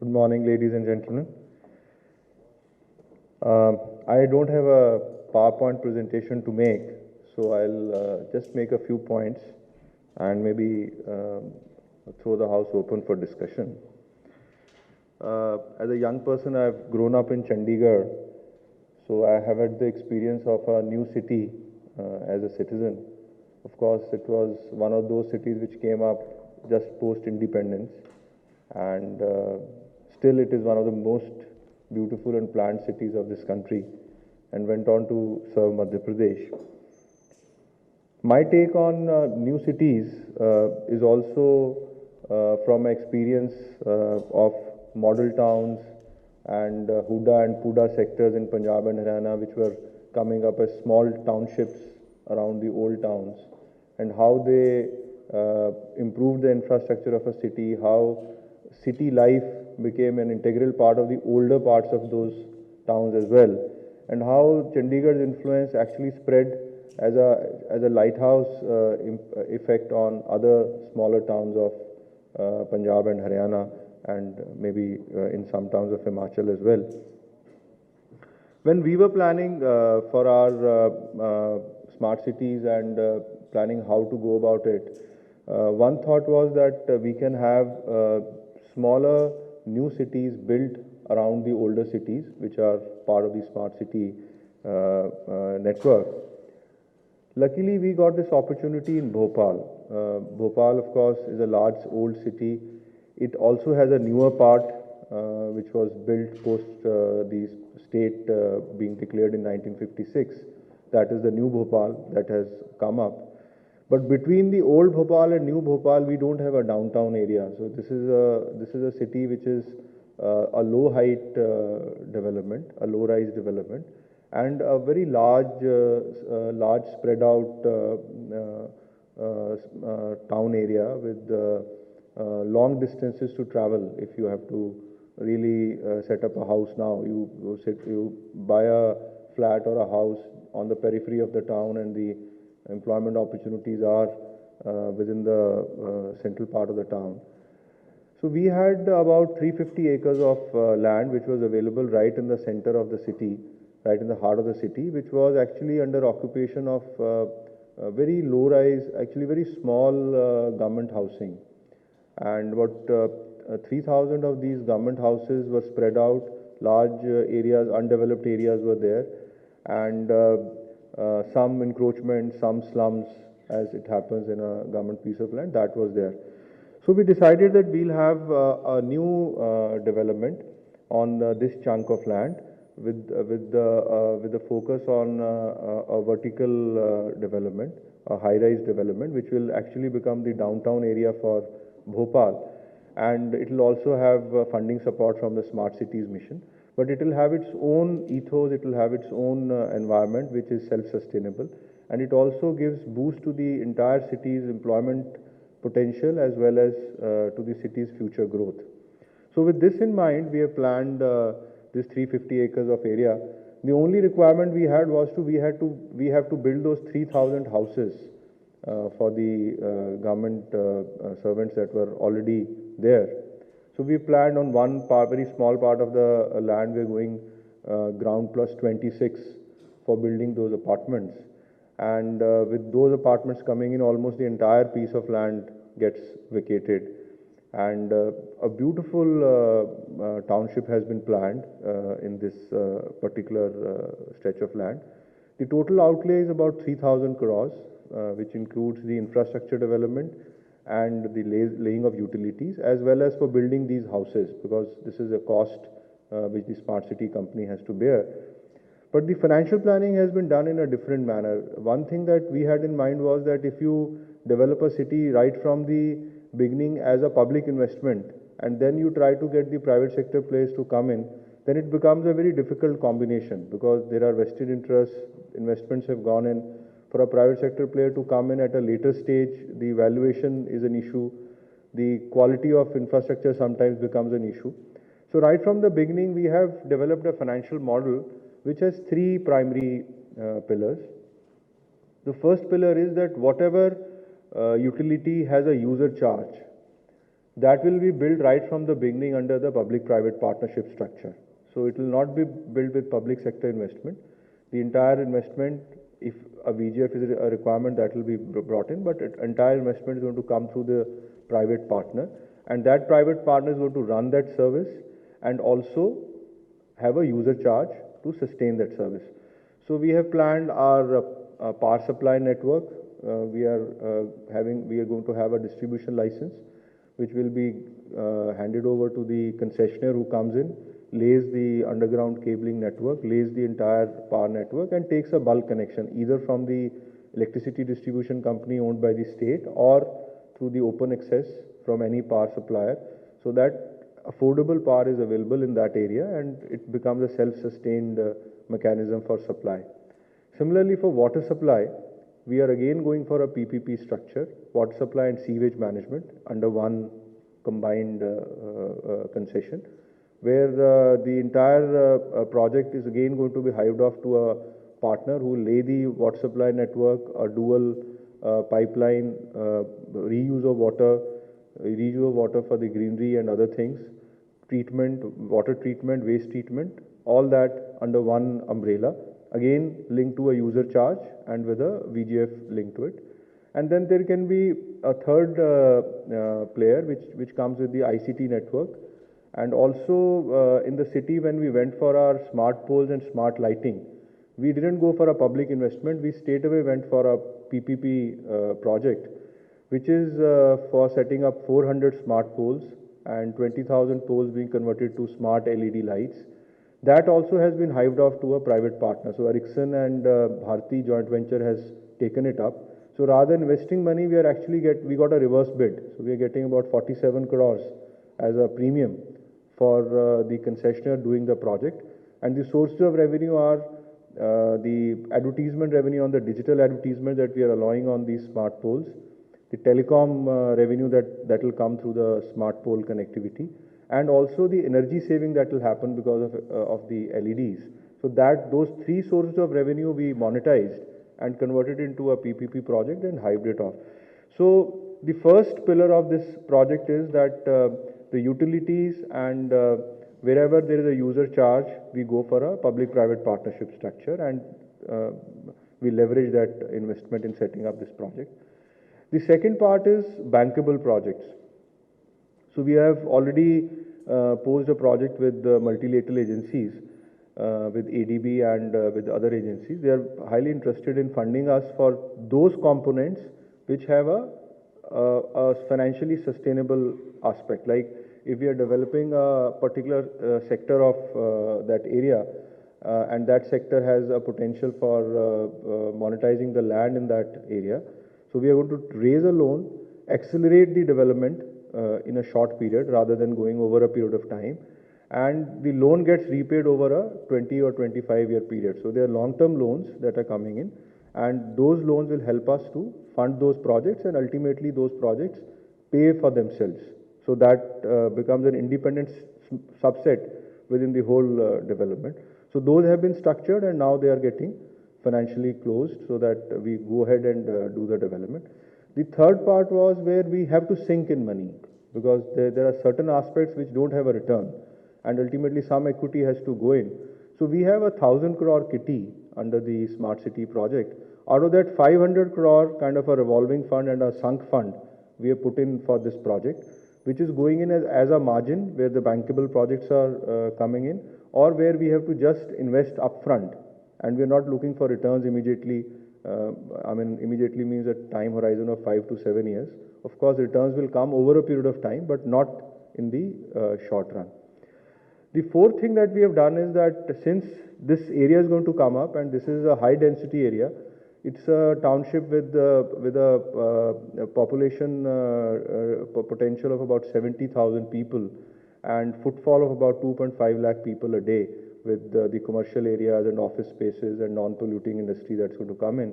Good morning, ladies and gentlemen. I don't have a PowerPoint presentation to make, so I'll just make a few points and maybe throw the house open for discussion. As a young person, I've grown up in Chandigarh, so I have had the experience of a new city as a citizen. Of course, it was one of those cities which came up just post-independence, and still it is one of the most beautiful and planned cities of this country, and went on to serve Madhya Pradesh. My take on new cities is also from my experience of model towns and Huda and Puda sectors in Punjab and Haryana, which were coming up as small townships around the old towns, and how they improved the infrastructure of a city, how city life became an integral part of the older parts of those towns as well, and how Chandigarh's influence actually spread as a lighthouse effect on other smaller towns of Punjab and Haryana, and maybe in some towns of Himachal as well. When we were planning for our smart cities and planning how to go about it, one thought was that we can have smaller new cities built around the older cities, which are part of the smart city network. Luckily, we got this opportunity in Bhopal. Bhopal, of course, is a large old city. It also has a newer part which was built post the state being declared in 1956. That is the new Bhopal that has come up. But between the old Bhopal and new Bhopal, we don't have a downtown area. So this is a city which is a low height development, a low rise development, and a very large spread out town area with long distances to travel. If you have to really set up a house now, you buy a flat or a house on the periphery of the town, and the employment opportunities are within the central part of the town. So we had about 350 acres of land which was available right in the center of the city, right in the heart of the city, which was actually under occupation of very low rise, actually very small government housing. And about 3,000 of these government houses were spread out, large areas, undeveloped areas were there, and some encroachment, some slums, as it happens in a government piece of land, that was there. So we decided that we'll have a new development on this chunk of land with the focus on a vertical development, a high-rise development, which will actually become the downtown area for Bhopal, and it will also have funding support from the Smart Cities mission. But it will have its own ethos, it will have its own environment which is self-sustainable, and it also gives boost to the entire city's employment potential as well as to the city's future growth. So with this in mind, we have planned this 350 acres of area. The only requirement we had was we have to build those 3,000 houses for the government servants that were already there. So we planned on one part, very small part of the land, we're going ground plus 26 for building those apartments. And with those apartments coming in, almost the entire piece of land gets vacated. And a beautiful township has been planned in this particular stretch of land. The total outlay is about 3,000 crores, which includes the infrastructure development and the laying of utilities, as well as for building these houses, because this is a cost which the Smart City company has to bear. But the financial planning has been done in a different manner. One thing that we had in mind was that if you develop a city right from the beginning as a public investment, and then you try to get the private sector players to come in, then it becomes a very difficult combination, because there are vested interests, investments have gone in. For a private sector player to come in at a later stage, the valuation is an issue. The quality of infrastructure sometimes becomes an issue. So right from the beginning, we have developed a financial model which has three primary pillars. The first pillar is that whatever utility has a user charge, that will be built right from the beginning under the public-private partnership structure. So it will not be built with public sector investment. The entire investment, if a VGF is a requirement, that will be brought in, but entire investment is going to come through the private partner, and that private partner is going to run that service and also have a user charge to sustain that service. So we have planned our power supply network. We are going to have a distribution license, which will be handed over to the concessionaire who comes in, lays the underground cabling network, lays the entire power network, and takes a bulk connection either from the electricity distribution company owned by the state or through the open access from any power supplier, so that affordable power is available in that area and it becomes a self-sustained mechanism for supply. Similarly, for water supply, we are again going for a PPP structure, water supply and sewage management under one combined concession, where the entire project is again going to be hived off to a partner who will lay the water supply network, a dual pipeline, reuse of water for the greenery and other things, treatment, water treatment, waste treatment, all that under one umbrella, again linked to a user charge and with a VGF linked to it. And then there can be a third player which comes with the ICT network. And also in the city, when we went for our smart poles and smart lighting, we didn't go for a public investment, we straight away went for a PPP project, which is for setting up 400 smart poles and 20,000 poles being converted to smart LED lights. That also has been hived off to a private partner. So Ericsson and Bharti joint venture has taken it up. So rather than investing money, we got a reverse bid. So we are getting about 47 crores as a premium for the concessionaire doing the project. And the sources of revenue are the advertisement revenue on the digital advertisement that we are allowing on these smart poles, the telecom revenue that will come through the smart pole connectivity, and also the energy saving that will happen because of the LEDs. So those three sources of revenue we monetized and converted into a PPP project and hived it off. So the first pillar of this project is that the utilities and wherever there is a user charge, we go for a public-private partnership structure and we leverage that investment in setting up this project. The second part is bankable projects. So we have already posed a project with multilateral agencies, with ADB and with other agencies. They are highly interested in funding us for those components which have a financially sustainable aspect. Like if we are developing a particular sector of that area, and that sector has a potential for monetizing the land in that area. So we are going to raise a loan, accelerate the development in a short period rather than going over a period of time. And the loan gets repaid over a 20 or 25-year period. So there are long-term loans that are coming in, and those loans will help us to fund those projects, and ultimately those projects pay for themselves. So that becomes an independent subset within the whole development. So those have been structured and now they are getting financially closed so that we go ahead and do the development. The third part was where we have to sink in money because there are certain aspects which don't have a return and ultimately some equity has to go in. So we have a 1,000 crore kitty under the Smart City project. Out of that, 500 crore kind of a revolving fund and a sunk fund we have put in for this project, which is going in as a margin where the bankable projects are coming in, or where we have to just invest upfront and we are not looking for returns immediately. Immediately means a time horizon of 5 to 7 years. Of course, returns will come over a period of time, but not in the short run. The fourth thing that we have done is that since this area is going to come up and this is a high density area, it's a township with a population potential of about 70,000 people and footfall of about 2.5 lakh people a day with the commercial areas and office spaces and non-polluting industry that's going to come in.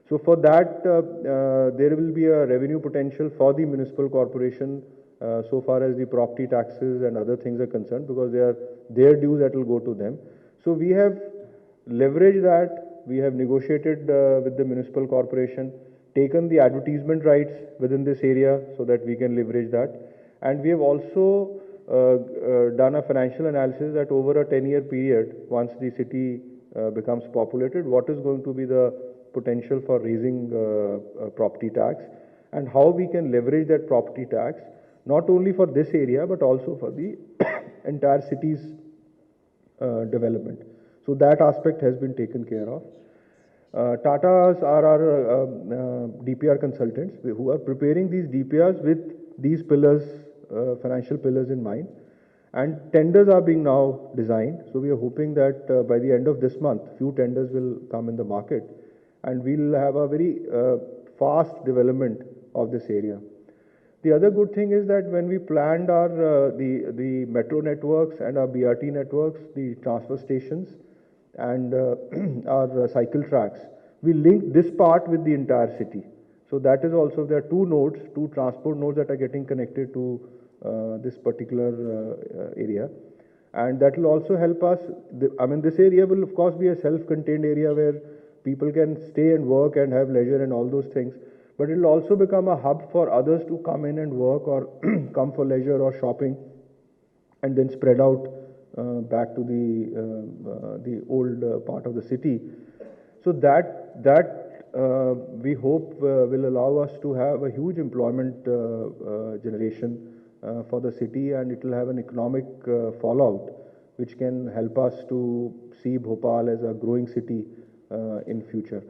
So for that, there will be a revenue potential for the municipal corporation so far as the property taxes and other things are concerned, because they are their dues that will go to them. So we have leveraged that. We have negotiated with the municipal corporation, taken the advertisement rights within this area so that we can leverage that. And we have also done a financial analysis that over a 10-year period, once the city becomes populated, what is going to be the potential for raising property tax, and how we can leverage that property tax, not only for this area, but also for the entire city's development. So that aspect has been taken care of. Tatas are our DPR consultants who are preparing these DPRs with these pillars, financial pillars in mind. And tenders are being now designed. So we are hoping that by the end of this month, few tenders will come in the market, and we'll have a very fast development of this area. The other good thing is that when we planned our the metro networks and our BRT networks, the transfer stations, and our cycle tracks, we linked this part with the entire city. So that is also, there are two nodes, two transport nodes that are getting connected to this particular area. And that will also help us. I mean, this area will of course be a self-contained area where people can stay and work and have leisure and all those things. But it will also become a hub for others to come in and work, or come for leisure or shopping, and then spread out back to the old part of the city. So that we hope will allow us to have a huge employment generation for the city, and it will have an economic fallout, which can help us to see Bhopal as a growing city in future.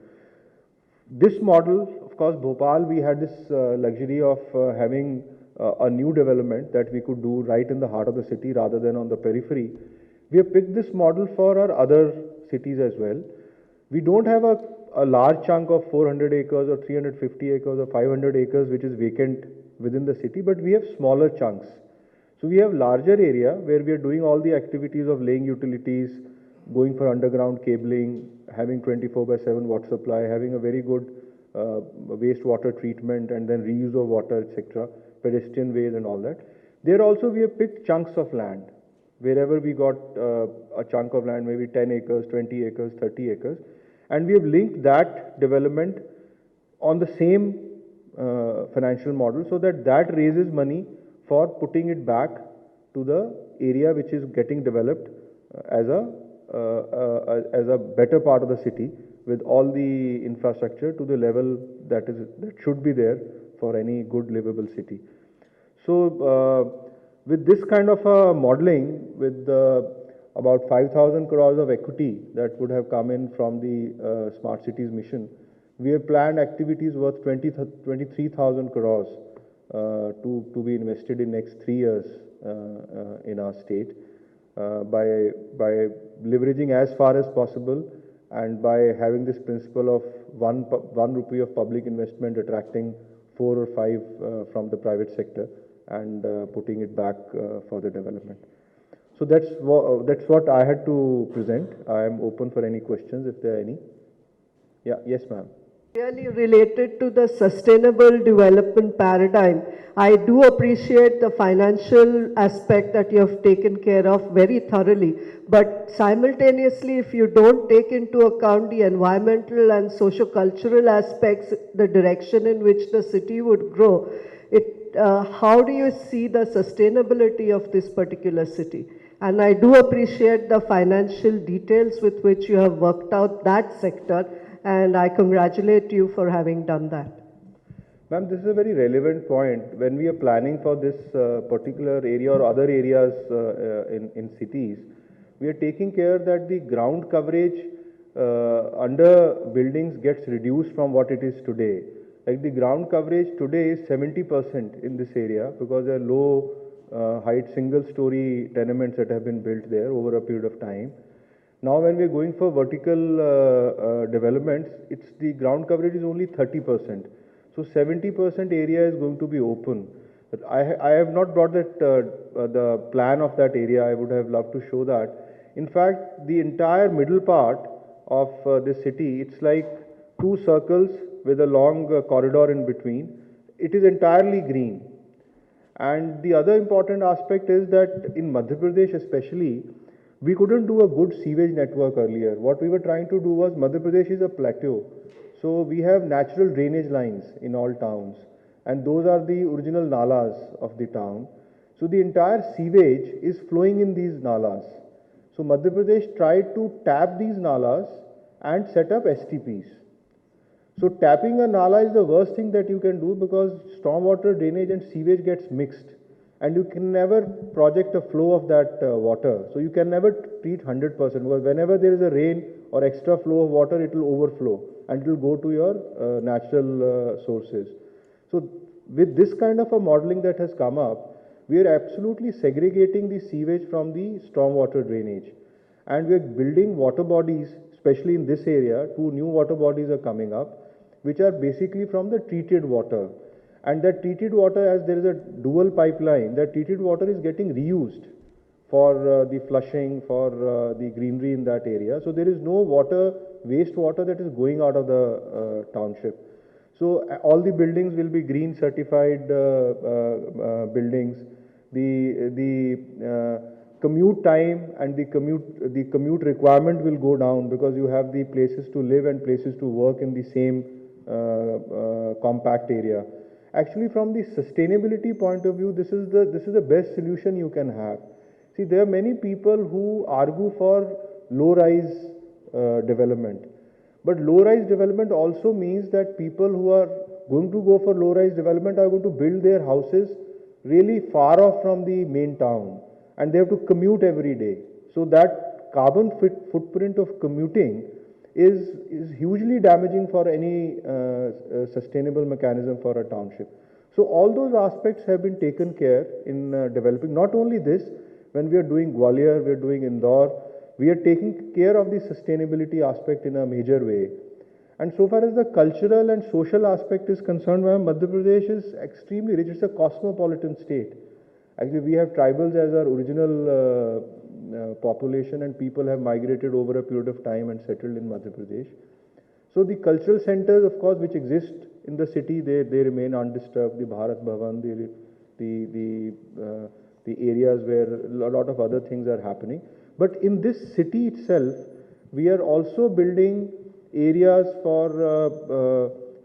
This model, of course, Bhopal, we had this luxury of having a new development that we could do right in the heart of the city rather than on the periphery. We have picked this model for our other cities as well. We don't have a large chunk of 400 acres or 350 acres or 500 acres which is vacant within the city, but we have smaller chunks. So we have larger area where we are doing all the activities of laying utilities, going for underground cabling, having 24/7 water supply, having a very good wastewater treatment, and then reuse of water, etc., pedestrian ways and all that. There also we have picked chunks of land. Wherever we got a chunk of land, maybe 10 acres, 20 acres, 30 acres, and we have linked that development on the same financial model, so that raises money for putting it back to the area which is getting developed as a better part of the city, with all the infrastructure to the level that should be there for any good livable city. So with this kind of modeling, with about 5,000 crores of equity that would have come in from the Smart Cities mission, we have planned activities worth 23,000 crores to be invested in next 3 years in our state, by leveraging as far as possible, and by having this principle of one rupee of public investment attracting 4 or 5 from the private sector, and putting it back for the development. So that's what I had to present. I am open for any questions if there are any. Yeah, yes, ma'am. Really related to the sustainable development paradigm, I do appreciate the financial aspect that you have taken care of very thoroughly. But simultaneously, if you don't take into account the environmental and socio-cultural aspects, the direction in which the city would grow, how do you see the sustainability of this particular city? And I do appreciate the financial details with which you have worked out that sector, and I congratulate you for having done that. Ma'am, this is a very relevant point. When we are planning for this particular area or other areas in cities, we are taking care that the ground coverage under buildings gets reduced from what it is today. Like the ground coverage today is 70% in this area, because there are low height single story tenements that have been built there over a period of time. Now when we are going for vertical developments, the ground coverage is only 30%. So 70% area is going to be open. But I have not brought that the plan of that area. I would have loved to show that. In fact, the entire middle part of this city, it's like 2 circles with a long corridor in between. It is entirely green. And the other important aspect is that in Madhya Pradesh especially, we couldn't do a good sewage network earlier. What we were trying to do was, Madhya Pradesh is a plateau. So we have natural drainage lines in all towns. And those are the original nalas of the town. So the entire sewage is flowing in these nalas. So Madhya Pradesh tried to tap these nalas and set up STPs. So tapping a nala is the worst thing that you can do because stormwater drainage and sewage gets mixed and you can never project a flow of that water. So you can never treat 100% because whenever there is a rain or extra flow of water, it will overflow and it will go to your natural sources. So with this kind of a modeling that has come up, we are absolutely segregating the sewage from the stormwater drainage. And we are building water bodies, especially in this area. 2 new water bodies are coming up, which are basically from the treated water. And that treated water, as there is a dual pipeline, that treated water is getting reused for the flushing, for the greenery in that area. So there is no water, wastewater that is going out of the township. So all the buildings will be green certified buildings. The commute time and the commute requirement will go down because you have the places to live and places to work in the same compact area. Actually, from the sustainability point of view, this is the best solution you can have. See, there are many people who argue for low-rise development. But low-rise development also means that people who are going to go for low-rise development are going to build their houses really far off from the main town and they have to commute every day. So that carbon footprint of commuting is hugely damaging for any sustainable mechanism for a township. So all those aspects have been taken care in developing. Not only this, when we are doing Gwalior, we are doing Indore, we are taking care of the sustainability aspect in a major way. And so far as the cultural and social aspect is concerned, Madhya Pradesh is extremely rich. It's a cosmopolitan state. Actually, we have tribals as our original population and people have migrated over a period of time and settled in Madhya Pradesh. So the cultural centers, of course, which exist in the city, they remain undisturbed. The Bharat Bhavan, the areas where a lot of other things are happening. But in this city itself, we are also building areas for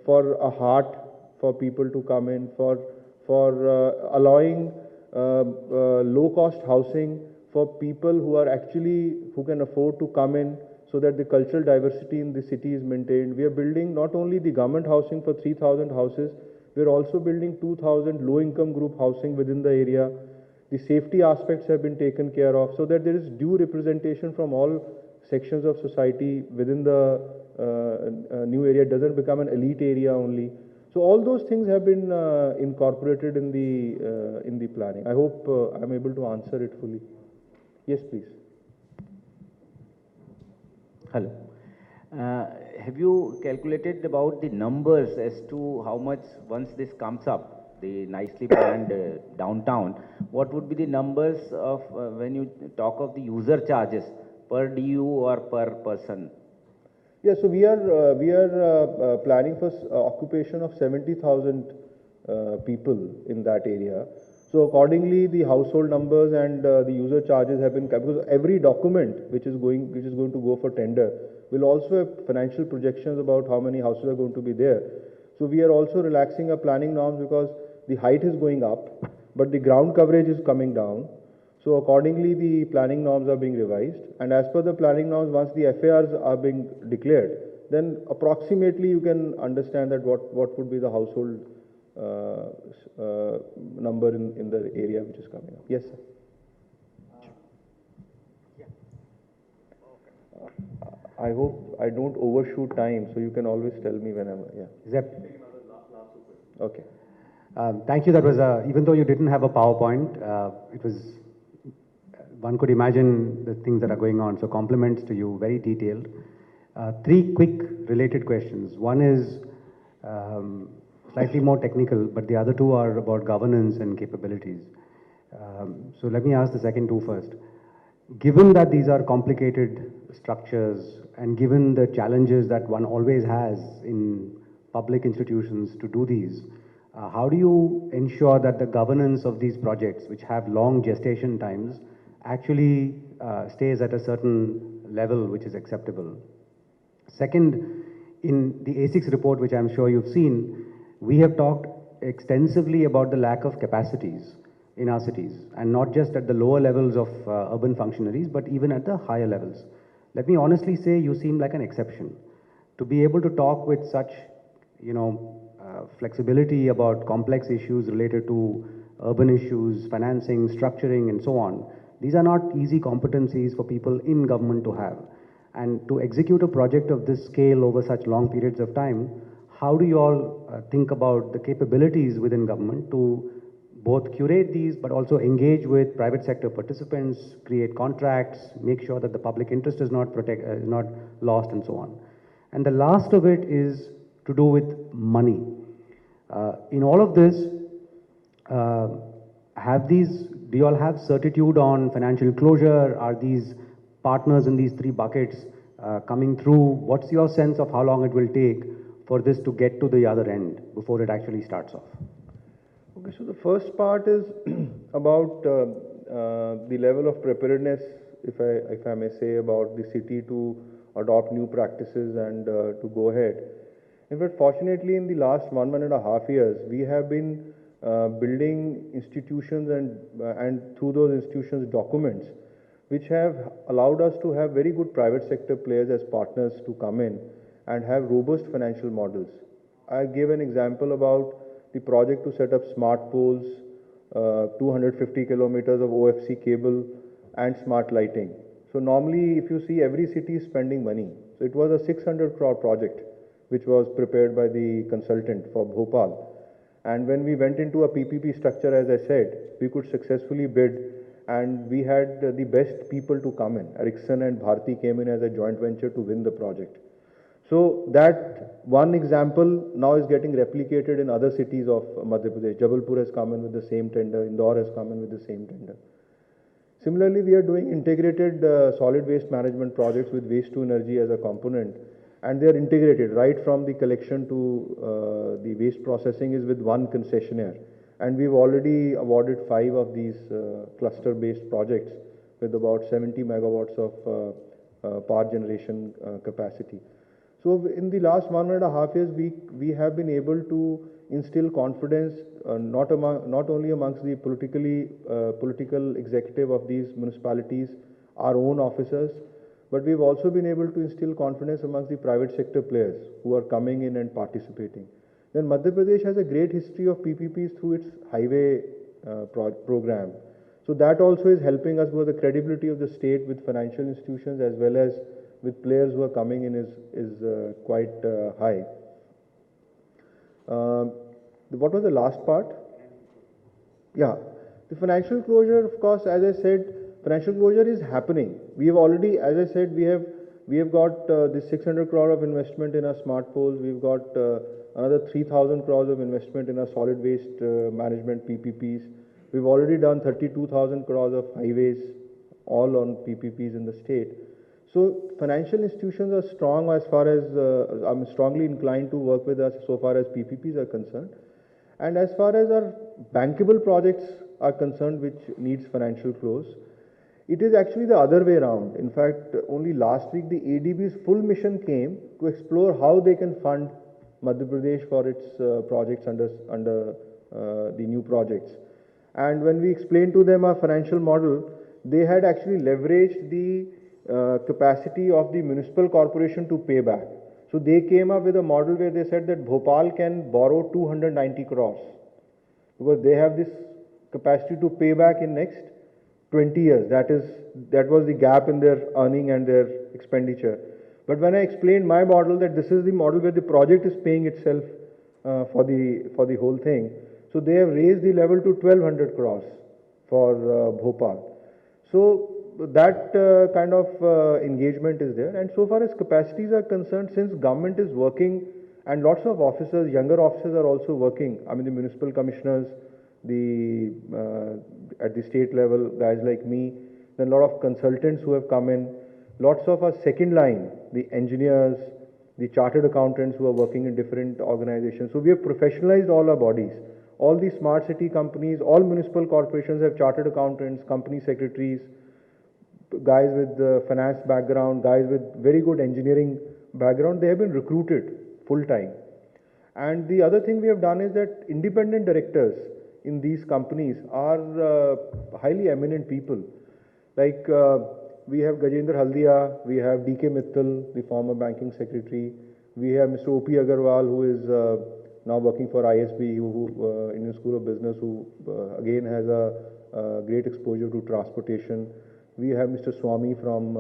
a heart for people to come in, for allowing low-cost housing for people who can afford to come in, so that the cultural diversity in the city is maintained. We are building not only the government housing for 3,000 houses, we are also building 2,000 low-income group housing within the area. The safety aspects have been taken care of so that there is due representation from all sections of society within the new area. It doesn't become an elite area only. So all those things have been incorporated in the planning. I hope I'm able to answer it fully. Yes, please. Hello. Have you calculated about the numbers as to how much, once this comes up, the nicely planned downtown, what would be the numbers of when you talk of the user charges per DU or per person? Yeah, so we are planning for occupation of 70,000 people in that area. So accordingly, the household numbers and the user charges have been kept, because every document which is going to go for tender will also have financial projections about how many houses are going to be there. So we are also relaxing our planning norms because the height is going up, but the ground coverage is coming down. So accordingly, the planning norms are being revised. And as per the planning norms, once the FARs are being declared, then approximately you can understand that what would be the household number in the area which is coming up. Yes, sir. I hope I don't overshoot time, so you can always tell me whenever. Yeah. Zep. Okay. Thank you. That was even though you didn't have a PowerPoint, it was, one could imagine the things that are going on. So compliments to you, very detailed. 3 quick related questions. One is slightly more technical, but the other 2 are about governance and capabilities. So let me ask the second 2 first. Given that these are complicated structures and given the challenges that one always has in public institutions to do these, how do you ensure that the governance of these projects, which have long gestation times, actually stays at a certain level which is acceptable? Second, in the A6 report, which I'm sure you've seen, we have talked extensively about the lack of capacities. in our cities, and not just at the lower levels of urban functionaries, but even at the higher levels. Let me honestly say, you seem like an exception. To be able to talk with such, flexibility about complex issues related to urban issues, financing, structuring, and so on, these are not easy competencies for people in government to have. And to execute a project of this scale over such long periods of time, how do you all think about the capabilities within government to both curate these but also engage with private sector participants, create contracts, make sure that the public interest is not lost, and so on? And the last of it is to do with money. In all of this, do you all have certitude on financial closure? Are these partners in these three buckets coming through? What's your sense of how long it will take for this to get to the other end before it actually starts off? Okay, so the first part is about the level of preparedness, if I may say, about the city to adopt new practices and to go ahead. In fact, fortunately, in the last 1.5 years, we have been building institutions and through those institutions documents, which have allowed us to have very good private sector players as partners to come in and have robust financial models. I gave an example about the project to set up smart poles, 250 kilometers of OFC cable, and smart lighting. So normally, if you see, every city is spending money. So it was a 600 crore project, which was prepared by the consultant for Bhopal. And when we went into a PPP structure, as I said, we could successfully bid, and we had the best people to come in. Ericsson and Bharti came in as a joint venture to win the project. So that one example now is getting replicated in other cities of Madhya Pradesh. Jabalpur has come in with the same tender, Indore has come in with the same tender. Similarly, we are doing integrated solid waste management projects with waste to energy as a component, and they are integrated right from the collection to the waste processing is with one concessionaire. And we've already awarded 5 of these cluster-based projects with about 70 megawatts of power generation capacity. So in the last 1.5 years, we have been able to instill confidence not only amongst the political executive of these municipalities, our own officers, but we've also been able to instill confidence amongst the private sector players who are coming in and participating. Then Madhya Pradesh has a great history of PPPs through its highway program. So that also is helping us with the credibility of the state with financial institutions as well as with players who are coming in is quite high. What was the last part? Yeah, the financial closure, of course, as I said, financial closure is happening. We have already, as I said, we have got this 600 crore of investment in our smart poles. We've got another 3,000 crores of investment in our solid waste management PPPs. We've already done 32,000 crores of highways, all on PPPs in the state. So financial institutions are strong as far as, I'm strongly inclined to work with us so far as PPPs are concerned. And as far as our bankable projects are concerned, which needs financial close, it is actually the other way around. In fact, only last week the ADB's full mission came to explore how they can fund Madhya Pradesh for its projects under the new projects. And when we explained to them our financial model, they had actually leveraged the capacity of the municipal corporation to pay back. So they came up with a model where they said that Bhopal can borrow 290 crores because they have this capacity to pay back in next 20 years. That was the gap in their earning and their expenditure. But when I explained my model that this is the model where the project is paying itself for the whole thing, so they have raised the level to 1200 crores for Bhopal. So that kind of engagement is there. And so far as capacities are concerned, since government is working and lots of officers, younger officers are also working, I mean the municipal commissioners, at the state level, guys like me, then a lot of consultants who have come in, lots of our second line, the engineers, the chartered accountants who are working in different organizations. So we have professionalized all our bodies. All the smart city companies, all municipal corporations have chartered accountants, company secretaries, guys with finance background, guys with very good engineering background. They have been recruited full time. And the other thing we have done is that independent directors in these companies are highly eminent people. Like we have Gajendra Haldia, we have DK Mittal, the former banking secretary. We have Mr. O.P. Agarwal, who is now working for ISB, who Indian School of Business, who again has a great exposure to transportation. We have Mr. Swami from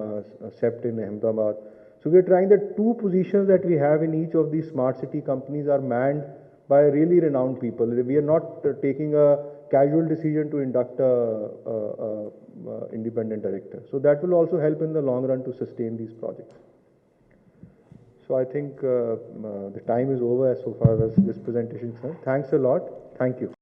CEPT in Ahmedabad. So we are trying that 2 positions that we have in each of these smart city companies are manned by really renowned people. We are not taking a casual decision to induct a independent director. So that will also help in the long run to sustain these projects. So I think the time is over as so far as this presentation is concerned. Thanks a lot. Thank you.